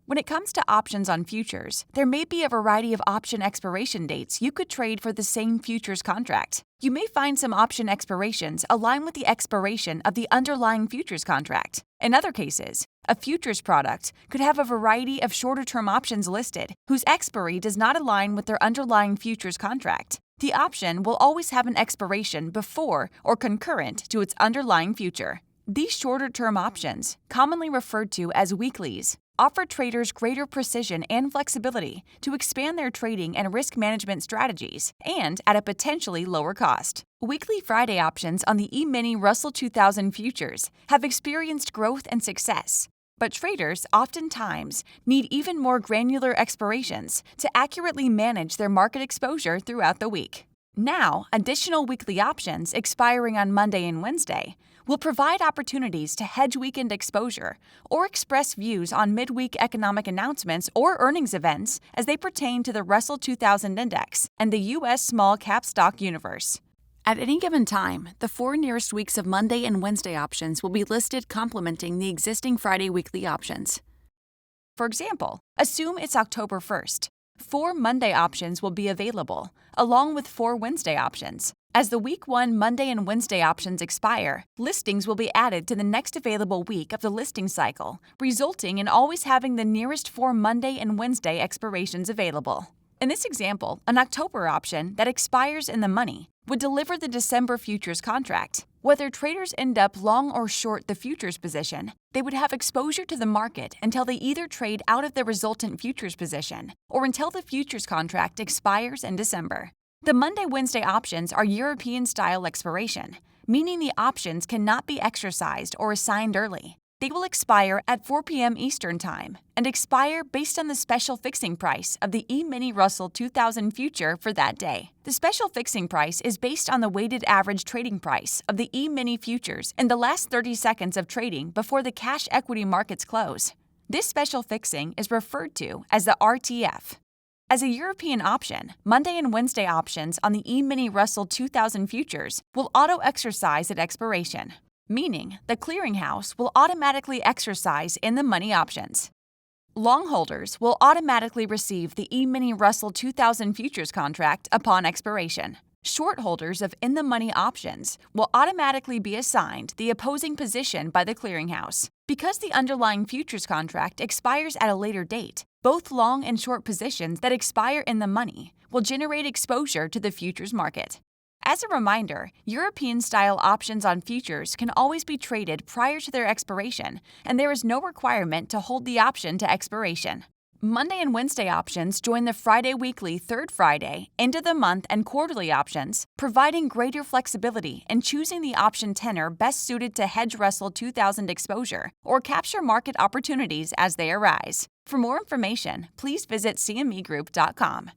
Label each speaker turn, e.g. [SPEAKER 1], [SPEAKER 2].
[SPEAKER 1] When it comes to options on futures, there may be a variety of option expiration dates you could trade for the same futures contract. You may find some option expirations align with the expiration of the underlying futures contract. In other cases, a futures product could have a variety of shorter-term options listed whose expiry does not align with their underlying futures contract. The option will always have an expiration before or concurrent to its underlying future. These shorter-term options, commonly referred to as weeklies, offer traders greater precision and flexibility to expand their trading and risk management strategies, and at a potentially lower cost. Weekly Friday options on the E-mini Russell 2000 futures have experienced growth and success, but traders oftentimes need even more granular expirations to accurately manage their market exposure throughout the week. Now, additional weekly options expiring on Monday and Wednesday will provide opportunities to hedge weekend exposure or express views on midweek economic announcements or earnings events as they pertain to the Russell 2000 Index and the U.S. small cap stock universe. At any given time, the 4 nearest weeks of Monday and Wednesday options will be listed complementing the existing Friday weekly options. For example, assume it's October 1st. 4 Monday options will be available, along with 4 Wednesday options. As the Week 1 Monday and Wednesday options expire, listings will be added to the next available week of the listing cycle, resulting in always having the nearest 4 Monday and Wednesday expirations available. In this example, an October option that expires in the money would deliver the December futures contract. Whether traders end up long or short the futures position, they would have exposure to the market until they either trade out of the resultant futures position or until the futures contract expires in December. The Monday-Wednesday options are European-style expiration, meaning the options cannot be exercised or assigned early. They will expire at 4 p.m. Eastern Time and expire based on the special fixing price of the E-mini Russell 2000 future for that day. The special fixing price is based on the weighted average trading price of the E-mini futures in the last 30 seconds of trading before the cash equity markets close. This special fixing is referred to as the RTF. As a European option, Monday and Wednesday options on the E-mini Russell 2000 futures will auto-exercise at expiration, meaning the clearinghouse will automatically exercise in the money options. Long holders will automatically receive the E-mini Russell 2000 futures contract upon expiration. Short holders of in-the-money options will automatically be assigned the opposing position by the clearinghouse. Because the underlying futures contract expires at a later date, both long and short positions that expire in the money will generate exposure to the futures market. As a reminder, European-style options on futures can always be traded prior to their expiration, and there is no requirement to hold the option to expiration. Monday and Wednesday options join the Friday weekly third Friday, end of the month, and quarterly options, providing greater flexibility in choosing the option tenor best suited to hedge Russell 2000 exposure or capture market opportunities as they arise. For more information, please visit cmegroup.com.